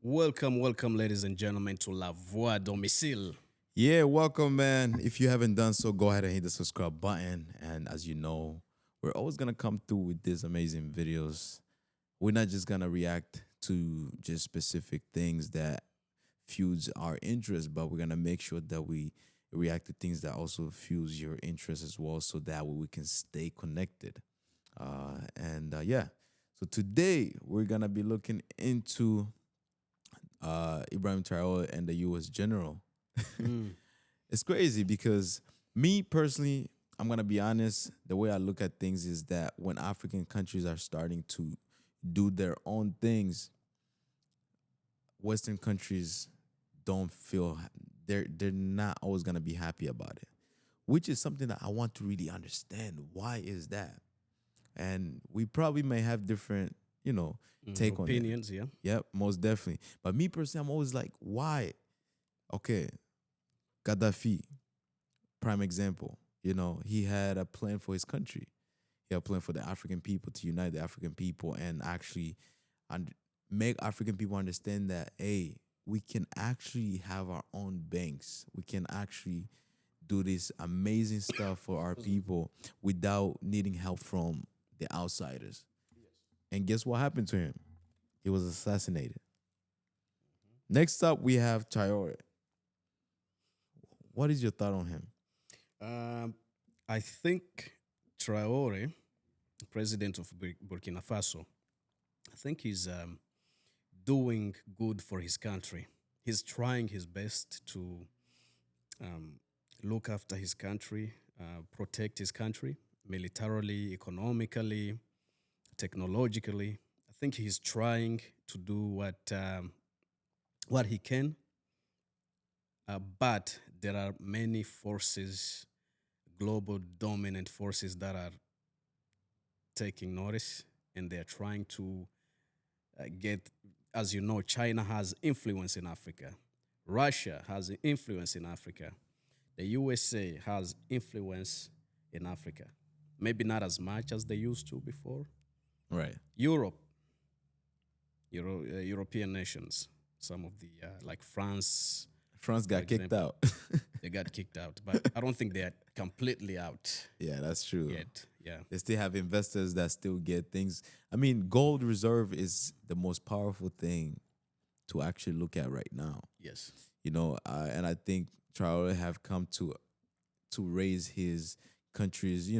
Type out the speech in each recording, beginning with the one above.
Welcome, ladies and gentlemen, to La Voix Domicile. Yeah, welcome, man. If you haven't done so, go ahead and hit the subscribe button. And as you know, we're always gonna come through with these amazing videos. We're not just gonna react to just specific things that fuels our interest, but we're gonna make sure that we react to things that also fuels your interest as well, so that way we can stay connected. And yeah, so today we're gonna be looking into Ibrahim Traore and the U.S. General. Mm. It's crazy because me personally, I'm gonna be honest. The way I look at things is that when African countries are starting to do their own things, Western countries don't feel they're not always gonna be happy about it, which is something that I want to really understand. Why is that? And we probably may have different, take on it. Opinions, yeah. Yep, most definitely. But me personally, I'm always like, why? Okay, Gaddafi, prime example. He had a plan for his country. He had a plan for the African people to unite the African people and actually make African people understand that, hey, we can actually have our own banks. We can actually do this amazing stuff for our people without needing help from the outsiders. And guess what happened to him? He was assassinated. Next up, we have Traore. What is your thought on him? Um, I think Traore, president of Burkina Faso, I think he's doing good for his country. He's trying his best to um, look after his country, protect his country militarily, economically, technologically. I think he's trying to do what he can, but there are many forces, global dominant forces that are taking notice, and they're trying to get, as you know, China has influence in Africa, Russia has influence in Africa, the USA has influence in Africa. Maybe not as much as they used to before. Right. Europe, European nations, some of the like France, France for got kicked example, out. they got kicked out, but I don't think they're completely out Yeah, that's true. yet. Yeah. They still have investors that still get things. I mean, gold reserve is the most powerful thing to actually look at right now. Yes. And I think Traore have come to raise his country's,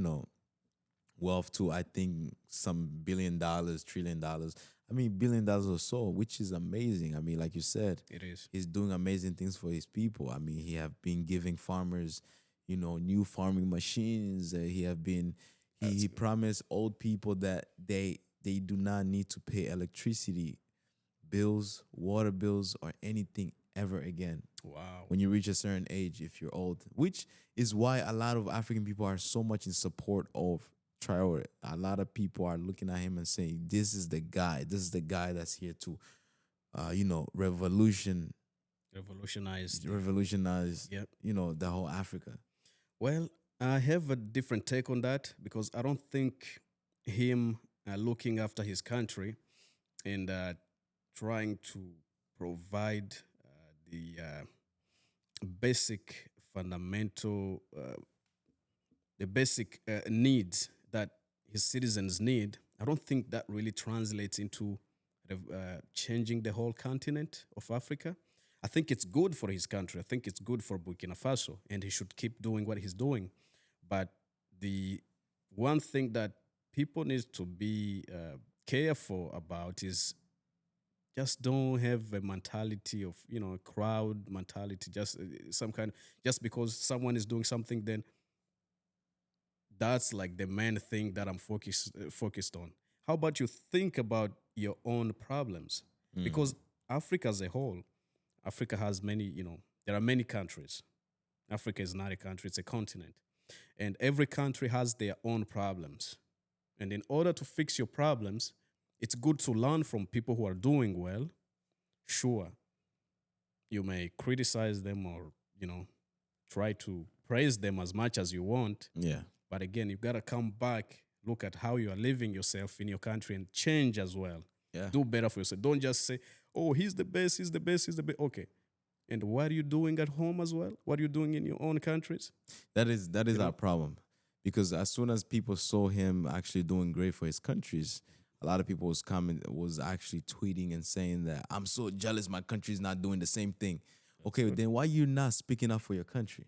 wealth to, I think, some $1 billion, $1 trillion. I mean, $1 billion or so, which is amazing. I mean, like you said, It is. he's doing amazing things for his people. I mean, he have been giving farmers, new farming machines. He have been he promised old people that they do not need to pay electricity bills, water bills, or anything ever again Wow. when you reach a certain age if you're old, which is why a lot of African people are so much in support of Traore. A lot of people are looking at him and saying, "This is the guy. This is the guy that's here to, Revolutionized. revolutionize, Yep. the whole Africa." Well, I have a different take on that because I don't think him looking after his country and trying to provide the basic fundamental, the basic needs that his citizens need, I don't think that really translates into changing the whole continent of Africa. I think it's good for his country. I think it's good for Burkina Faso, and he should keep doing what he's doing. But the one thing that people need to be careful about is just don't have a mentality of a crowd mentality, just some kind, just because someone is doing something, then that's like the main thing that I'm focused on. How about you think about your own problems? Mm. Because Africa as a whole, Africa has many, there are many countries. Africa is not a country, it's a continent. And every country has their own problems. And in order to fix your problems, it's good to learn from people who are doing well. Sure, you may criticize them or, try to praise them as much as you want. Yeah. But again, you've got to come back, look at how you are living yourself in your country and change as well. Yeah. Do better for yourself. Don't just say, "Oh, he's the best. He's the best. He's the best." Okay, and what are you doing at home as well? What are you doing in your own countries? That is You our know, problem, because as soon as people saw him actually doing great for his countries, a lot of people was actually tweeting and saying that I'm so jealous my country's not doing the same thing. Okay, true. then why you not speaking up for your country?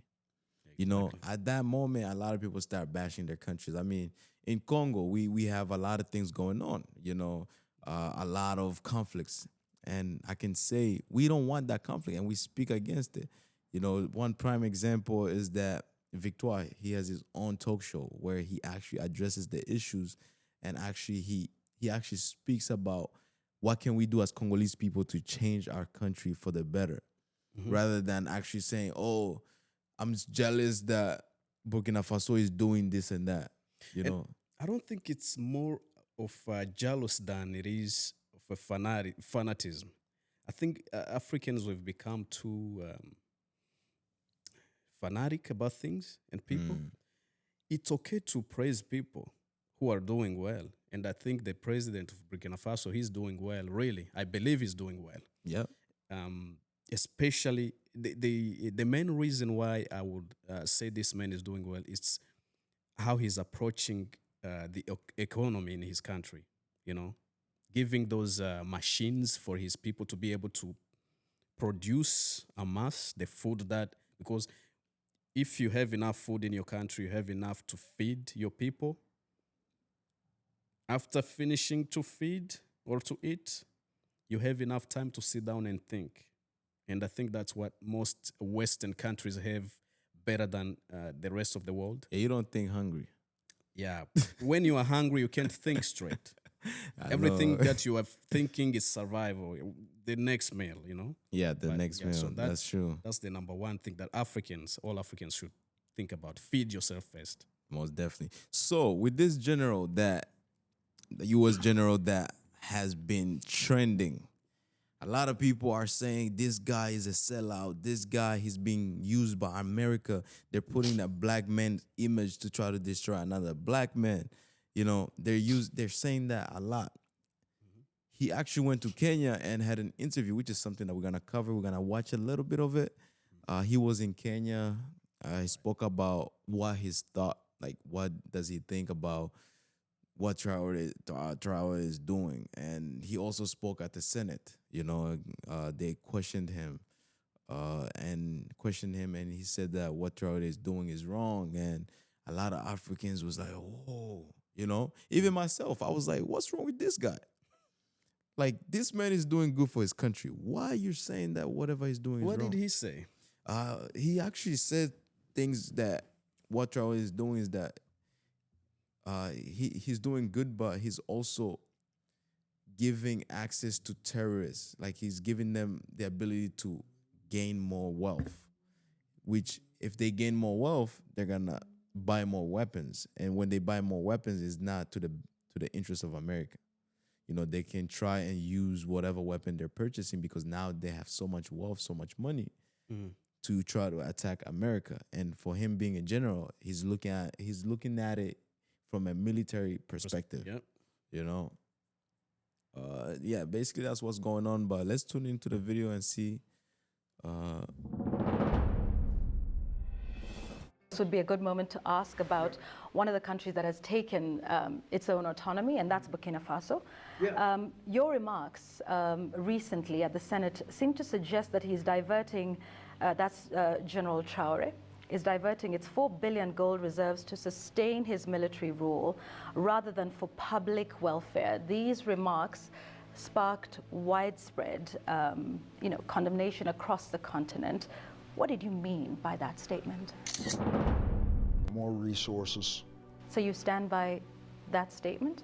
You know, Exactly. at that moment, a lot of people start bashing their countries. I mean, in Congo, we have a lot of things going on. You know, a lot of conflicts, and I can say we don't want that conflict, and we speak against it. You know, one prime example is that Victoire. He has his own talk show where he actually addresses the issues, and actually he actually speaks about what can we do as Congolese people to change our country for the better, Mhm. rather than actually saying, "Oh, I'm just jealous that Burkina Faso is doing this and that." You And know, I don't think it's more of jealous than it is of a fanatism. I think Africans have become too fanatic about things and people. mm, It's okay to praise people who are doing well. And I think the president of Burkina Faso, he's doing well, really. I believe he's doing well. yeah, Um, Especially the main reason why I would say this man is doing well is how he's approaching economy in his country, you know, giving those machines for his people to be able to produce a mass the food that, because if you have enough food in your country, you have enough to feed your people. After finishing to feed or to eat, you have enough time to sit down and think. And I think that's what most Western countries have better than the rest of the world. yeah. You don't think hungry. Yeah. When you are hungry, you can't think straight. I know. Everything that you are thinking is survival, the next meal, you know? Yeah, the But next yeah, so meal. That's true. that's the number one thing that Africans, all Africans should think about. Feed yourself first. Most definitely. So with this general that the U.S. general that has been trending, a lot of people are saying this guy is a sellout. This guy he's being used by America. They're putting a black man's image to try to destroy another black man. You know, they're saying that a lot. He actually went to Kenya and had an interview, which is something that we're gonna cover. We're gonna watch a little bit of it. He was in Kenya. He spoke about what his thought, like what does he think about what Traore is doing, and he also spoke at the Senate. You know, they questioned him, and he said that what Traore is doing is wrong, and a lot of Africans was like, "Oh," you know. Even myself, I was like, "What's wrong with this guy? Like, this man is doing good for his country. Why are you saying that whatever he's doing is What did wrong?" he say? He actually said things that what Traore is doing is that he's doing good, but he's also giving access to terrorists. Like he's giving them the ability to gain more wealth, which if they gain more wealth, they're gonna buy more weapons. And when they buy more weapons, it's not to the interest of America. You know, they can try and use whatever weapon they're purchasing because now they have so much wealth, so much money Mhm. to try to attack America. And for him being a general, he's looking at it from a military perspective. Yep. You know, yeah, basically that's what's going on. But let's tune into the video and see. Uh, This would be a good moment to ask about one of the countries that has taken its own autonomy, and that's Burkina Faso. Your remarks recently at the Senate seem to suggest that he's diverting, that's General Traore, is diverting its 4 billion gold reserves to sustain his military rule rather than for public welfare. These remarks sparked widespread condemnation across the continent. What did you mean by that statement? More resources. So you stand by that statement?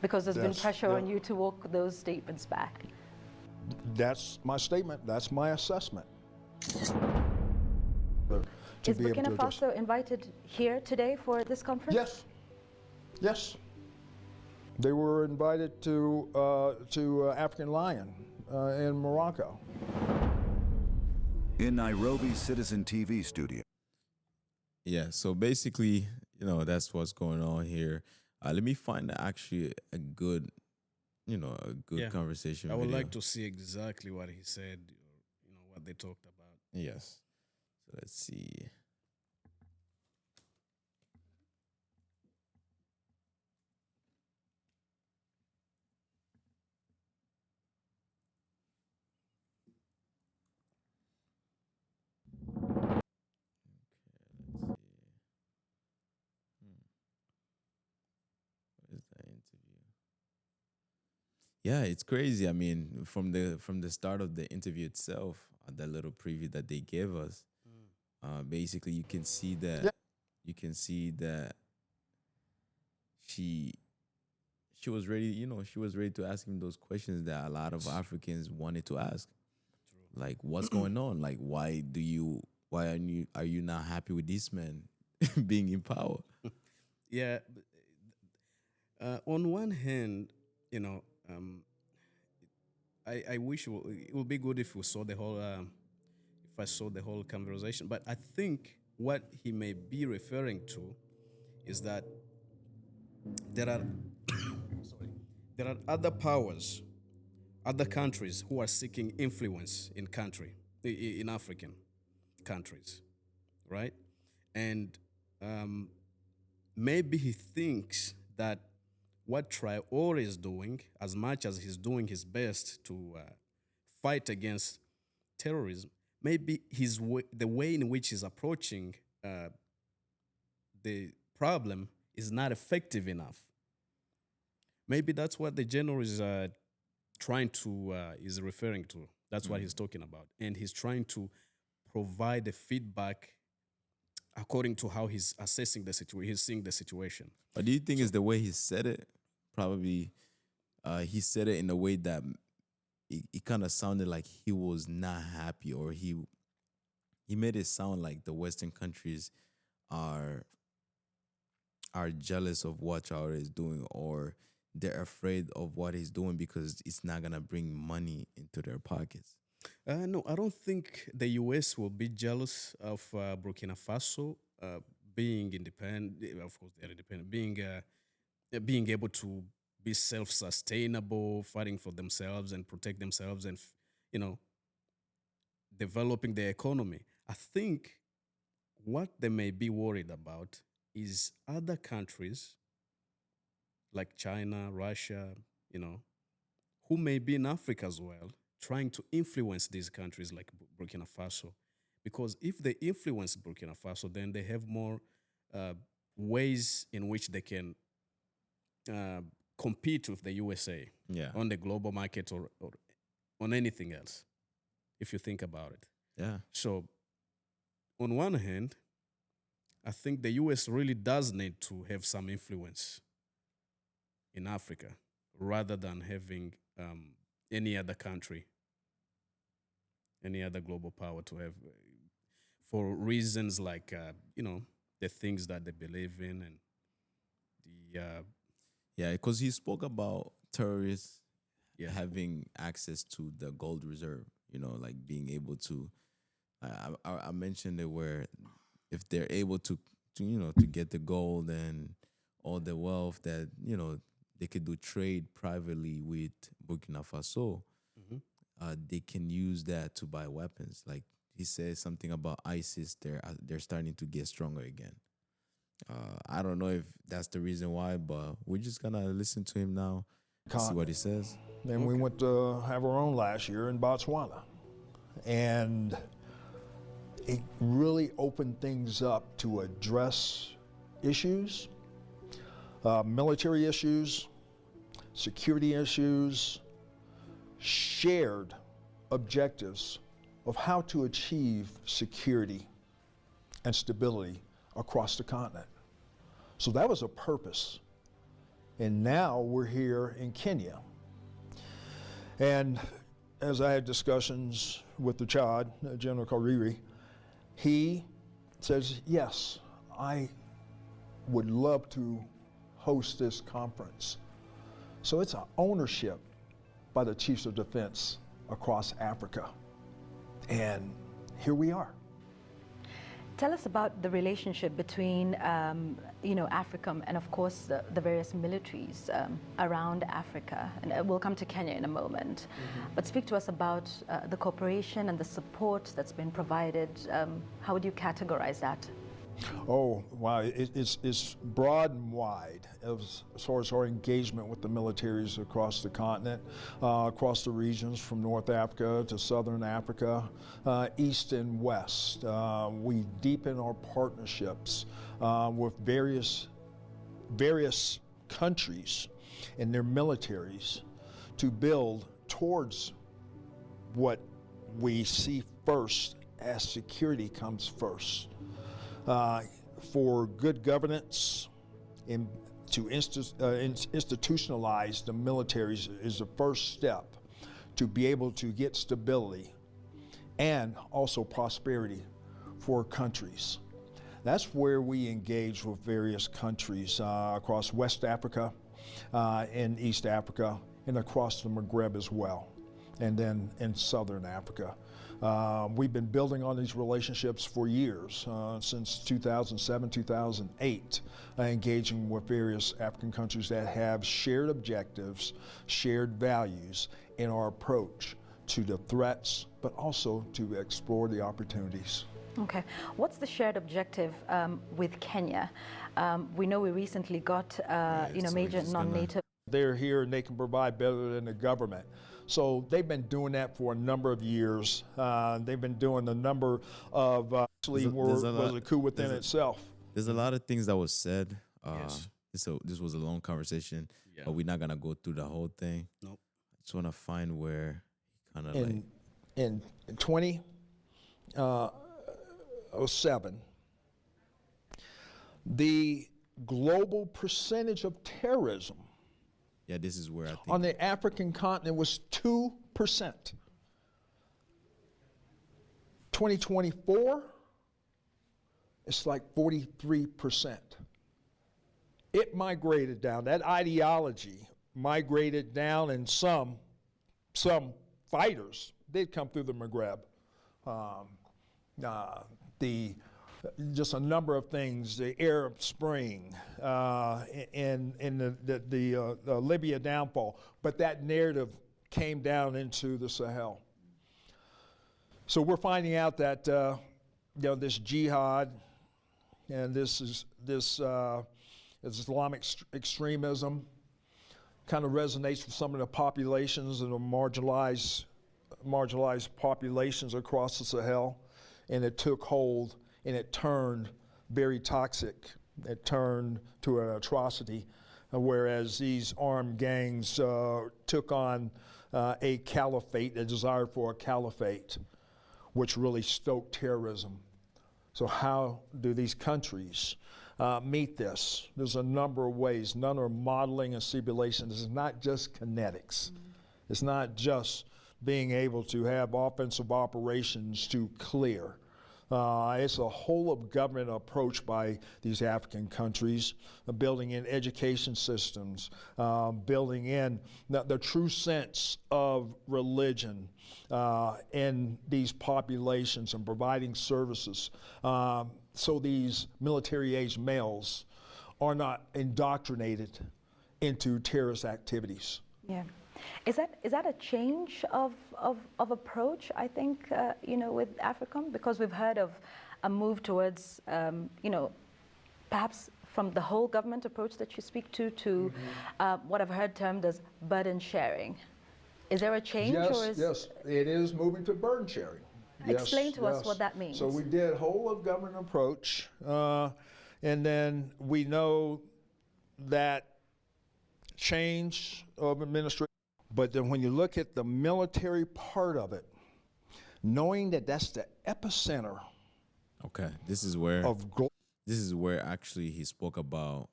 Because there's been That's- pressure on yeah. you to walk those statements back. That's my statement. That's my assessment. To Is be able to Burkina address- Faso invited here today for this conference? Yes. Yes. They were invited to African Lion in Morocco. In Nairobi's Citizen TV studio. yeah, so basically, that's what's going on here. Let me find actually a good a good conversation I would video. like to see exactly what he said, or, what they talked about. Yes. So let's see. Let's see. What is that interview? Yeah, it's crazy. I mean, from the start of the interview itself, that little preview that they gave us, basically you can see that Yep. she she was ready. She was ready to ask him those questions that a lot of Africans wanted to ask, like what's going on, like why are you not happy with this man being in power? Yeah. On one hand, I wish it would be good if we saw the whole, if I saw the whole conversation. But I think what he may be referring to is that there are, sorry, there are other powers, other countries who are seeking influence in African countries, right? And maybe he thinks that what Traore is doing, as much as he's doing his best to fight against terrorism, maybe the way in which he's approaching the problem is not effective enough. Maybe that's what the general is is referring to. That's what he's talking about, and he's trying to provide a feedback according to how he's assessing the situation. He's seeing the situation. But do you think it's the way he said it? Probably, he said it in a way that it kind of sounded like he was not happy, or he made it sound like the Western countries are jealous of what Traore is doing, or they're afraid of what he's doing because it's not gonna bring money into their pockets. No, I don't think the U.S. will be jealous of Burkina Faso being independent. Of course, they're independent. Being able to be self-sustainable, fighting for themselves and protect themselves, and developing their economy. I think what they may be worried about is other countries like China, Russia, who may be in Africa as well, trying to influence these countries like Burkina Faso. Because if they influence Burkina Faso, then they have more ways in which they can compete with the USA Yeah. on the global market, or on anything else, if you think about it. Yeah. So, on one hand, I think the US really does need to have some influence in Africa rather than having any other country, any other global power to have, for reasons like, the things that they believe in, and the, Yeah, because he spoke about terrorists yeah. having access to the gold reserve, like being able to. I mentioned it where if they're able to get the gold and all the wealth that, they could do trade privately with Burkina Faso, they can use that to buy weapons. Like he said something about ISIS, they're starting to get stronger again. I don't know if that's the reason why, but we're just gonna listen to him now and see what he says. Then we went to have our own last year in Botswana. And it really opened things up to address issues, military issues, security issues, shared objectives of how to achieve security and stability across the continent. So that was a purpose. And now we're here in Kenya. And as I had discussions with the Chad, General Kariri, he says, yes, I would love to host this conference. So it's an ownership by the chiefs of defense across Africa. And here we are. Tell us about the relationship between, AFRICOM and, of course, the various militaries around Africa. And we'll come to Kenya in a moment. But speak to us about the cooperation and the support that's been provided. How would you categorize that? Oh, wow. It's broad and wide as far as our engagement with the militaries across the continent, across the regions from North Africa to Southern Africa, East and West. We deepen our partnerships with various countries and their militaries to build towards what we see first as security comes first. For good governance and to institutionalize the militaries is the first step to be able to get stability and also prosperity for countries. That's where we engage with various countries across West Africa and East Africa and across the Maghreb as well, and then in Southern Africa. We've been building on these relationships for years, since 2007, 2008, engaging with various African countries that have shared objectives, shared values in our approach to the threats, but also to explore the opportunities. Okay. What's the shared objective with Kenya? We know we recently got, major non-native. They're here and they can provide better than the government. So they've been doing that for a number of years. They've been doing a number of, was a coup within itself. There's a lot of things that was said. Yes. So this was a long conversation, but we're not gonna go through the whole thing. Nope. I just wanna find where kind of In 2007, the global percentage of terrorism this is where I think on the African continent was 2%. 2024, it's like 43%. It migrated down. That ideology migrated down, and some fighters did come through the Maghreb. Just a number of things, the Arab Spring, and the Libya downfall, but that narrative came down into the Sahel. So we're finding out that this jihad and this Islamic extremism kind of resonates with some of the populations and the marginalized populations across the Sahel, and it took hold. And it turned very toxic. It turned to an atrocity, whereas these armed gangs took on a caliphate, a desire for a caliphate, which really stoked terrorism. So how do these countries meet this? There's a number of ways. None are modeling a simulation. This is not just kinetics. It's not just being able to have offensive operations to clear. It's a whole of government approach by these African countries, building in education systems, building in the true sense of religion in these populations and providing services. So these military-age males are not indoctrinated into terrorist activities. Yeah. Is that a change of approach, I think, with AFRICOM? Because we've heard of a move towards, perhaps from the whole government approach that you speak to what I've heard termed as burden sharing. Is there a change? Yes, it is moving to burden sharing. Explain to us what that means. So we did whole of government approach, and then we know that change of administration. But then when you look at the military part of it, knowing that that's the epicenter. Okay, this is where actually he spoke about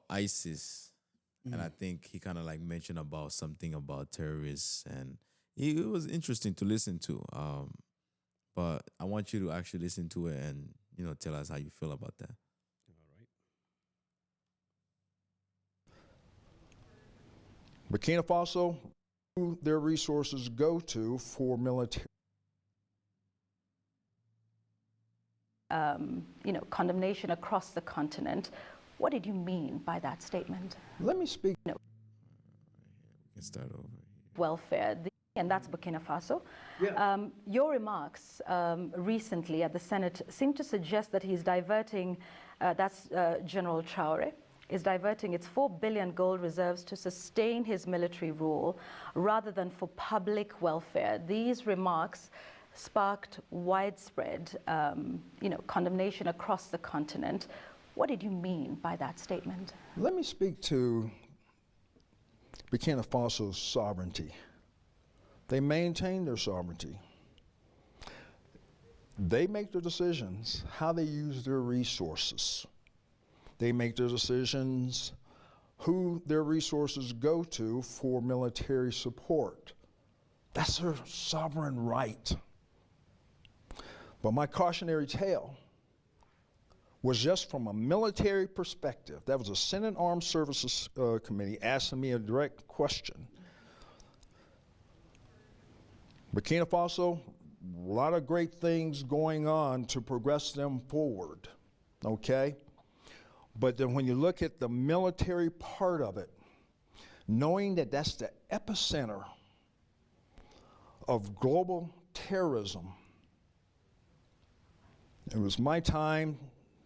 ISIS, and I think he kind of like mentioned about something about terrorists, and it was interesting to listen to. But I want you to actually listen to it and tell us how you feel about that. Burkina Faso, their resources go to for military. condemnation across the continent. What did you mean by that statement? Let me speak. We can start over. Welfare, and that's Burkina Faso. Your remarks recently at the Senate seem to suggest that he's diverting, that's General Traore, is diverting its 4 billion gold reserves to sustain his military rule rather than for public welfare. These remarks sparked widespread condemnation across the continent. What did you mean by that statement? Let me speak to Burkina Faso's sovereignty. They maintain their sovereignty. They make their decisions how they use their resources. They make their decisions who their resources go to for military support. That's their sovereign right. But my cautionary tale was just from a military perspective. That was a Senate Armed Services Committee asking me a direct question. Burkina Faso, a lot of great things going on to progress them forward, okay? But then when you look at the military part of it, knowing that that's the epicenter of global terrorism, it was my time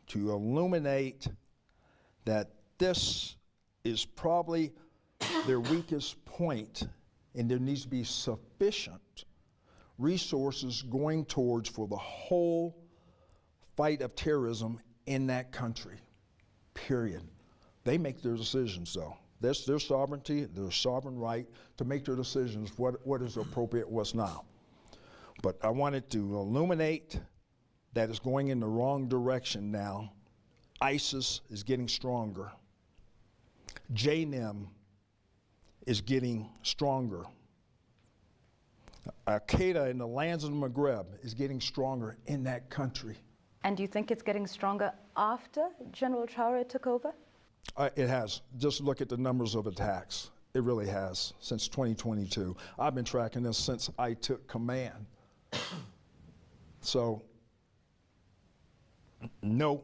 to illuminate that this is probably their weakest point, and there needs to be sufficient resources going towards for the whole fight of terrorism in that country, period. They make their decisions though. That's their sovereignty, their sovereign right to make their decisions, what is appropriate, what's not. But I wanted to illuminate that it's going in the wrong direction now. ISIS is getting stronger. JNIM is getting stronger. Al-Qaeda in the lands of the Maghreb is getting stronger in that country. And do you think it's getting stronger after General Traore took over? It has. Just look at the numbers of attacks. It really has, since 2022. I've been tracking this since I took command. So, no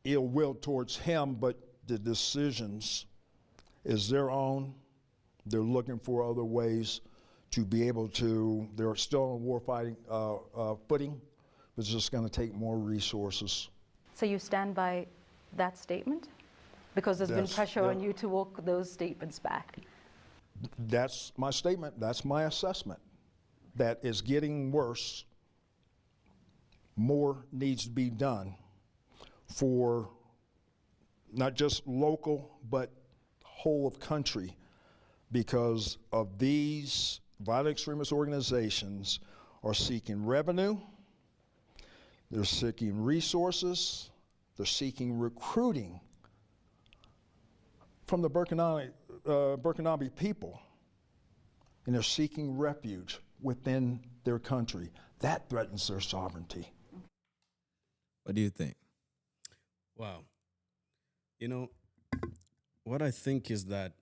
ill will towards him, but the decisions is their own. They're looking for other ways to be able to, they're still on warfighting footing, but it's just going to take more resources. So you stand by that statement? Because there's been pressure on you to walk those statements back. That's my statement, that's my assessment. That is getting worse. More needs to be done for not just local, but whole of country, because of these violent extremist organizations are seeking revenue, they're seeking resources, they're seeking recruiting from the Burkinabe people, and they're seeking refuge within their country. That threatens their sovereignty. What do you think? Wow. You know, what I think is that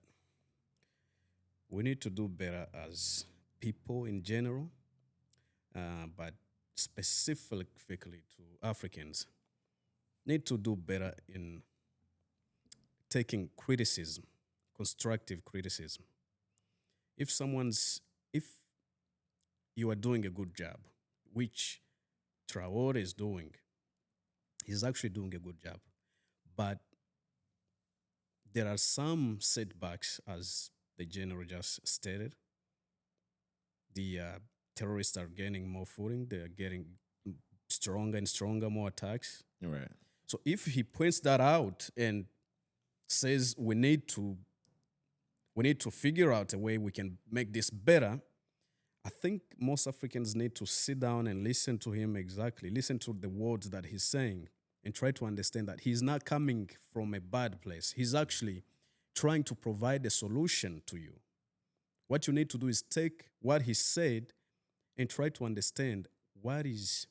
we need to do better as people in general, but specifically to Africans. Need to do better in taking criticism, constructive criticism. If you are doing a good job, which Traore is doing, he's actually doing a good job. But there are some setbacks, as the general just stated. The terrorists are gaining more footing. They are getting stronger and stronger, more attacks. Right. So if he points that out and says we need to figure out a way we can make this better, I think most Africans need to sit down and listen to him exactly, listen to the words that he's saying and try to understand that he's not coming from a bad place. He's actually trying to provide a solution to you. What you need to do is take what he said and try to understand what he's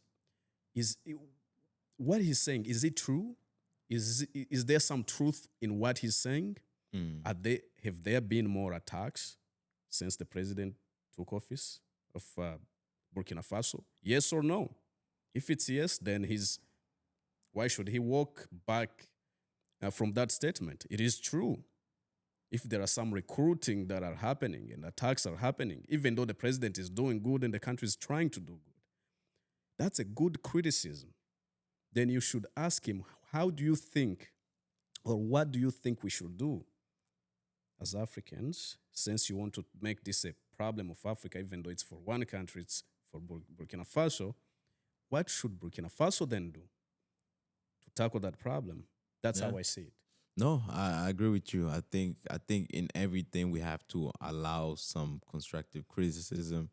saying. Is it true? Is there some truth in what he's saying? Have there been more attacks since the president took office of Burkina Faso? Yes or no? If it's yes, then he's Why should he walk back from that statement? It is true. If there are some recruiting that are happening and attacks are happening, even though the president is doing good and the country is trying to do good, that's a good criticism. Then you should ask him, how do you think, or what do you think we should do as Africans, since you want to make this a problem of Africa, even though it's for one country, it's for Burkina Faso? What should Burkina Faso then do to tackle that problem? That's Yeah. how I see it. No, I agree with you. I think in everything we have to allow some constructive criticism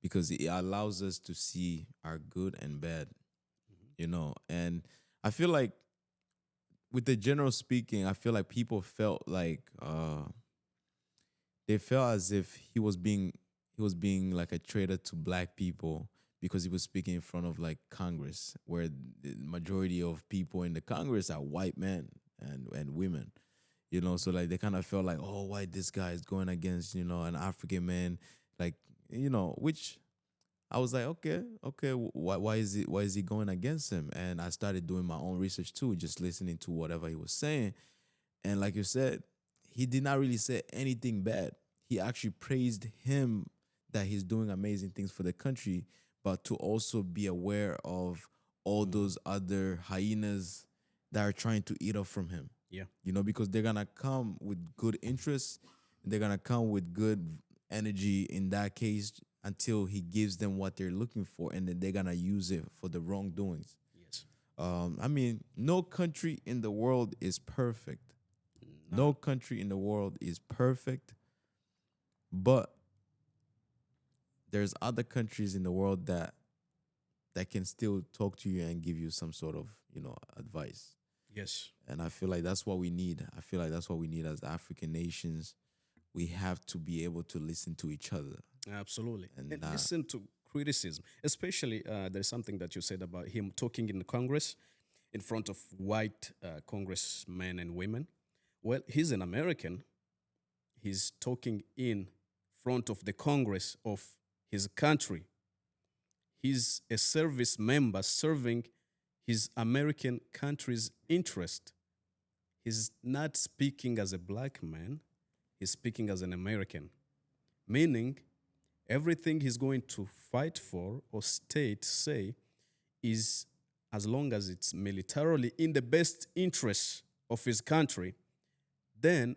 because it allows us to see our good and bad, And I feel like with the general speaking, I feel like people felt like they felt as if he was being like a traitor to black people because he was speaking in front of like Congress, where the majority of people in the Congress are white men and women. So like they kind of felt like, oh, why this guy is going against, an African man, like, which I was like, okay, why is he going against him? And I started doing my own research too, just listening to whatever he was saying. And like you said, he did not really say anything bad. He actually praised him that he's doing amazing things for the country, but to also be aware of all those other hyenas that are trying to eat up from him. Yeah. Because they're gonna come with good interests, they're gonna come with good energy in that case until he gives them what they're looking for, and then they're gonna use it for the wrongdoings. Yes. I mean, no country in the world is perfect. No country in the world is perfect, but there's other countries in the world that can still talk to you and give you some sort of, advice. Yes. And I feel like that's what we need. I feel like that's what we need as African nations. We have to be able to listen to each other. Absolutely. And, And listen to criticism, especially there's something that you said about him talking in the Congress in front of white congressmen and women. Well, he's an American. He's talking in front of the Congress of his country. He's a service member serving his American country's interest. He's not speaking as a black man, he's speaking as an American, meaning everything he's going to fight for or say is, as long as it's militarily in the best interest of his country, then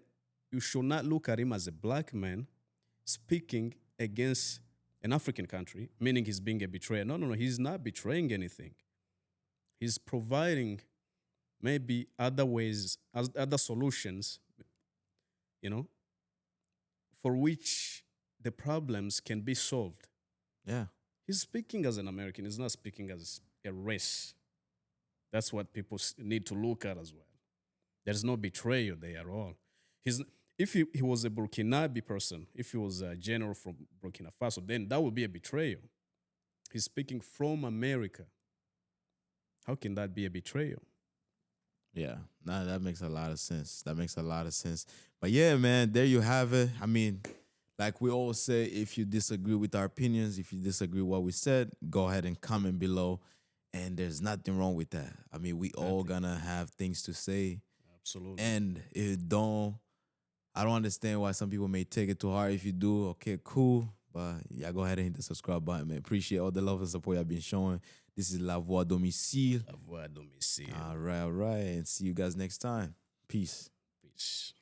you should not look at him as a black man speaking against an African country, meaning he's being a betrayer. No, he's not betraying anything. He's providing maybe other ways, other solutions, for which the problems can be solved. yeah. He's speaking as an American. He's not speaking as a race. That's what people need to look at as well. There's no betrayal there at all. If he was a Burkinabe person, if he was a general from Burkina Faso, then that would be a betrayal. He's speaking from America. How can that be a betrayal? Yeah, nah, that makes a lot of sense. That makes a lot of sense. But yeah, man, there you have it. I mean, like we all say, if you disagree with our opinions, if you disagree with what we said, go ahead and comment below. And there's nothing wrong with that. I mean, we all gonna have things to say. Absolutely. And if I don't understand why some people may take it too hard. If you do, okay, cool. But yeah, go ahead and hit the subscribe button, man. Appreciate all the love and support y'all been showing. This is La Voix Domicile. La voix à domicile. All right. And see you guys next time. Peace. Peace.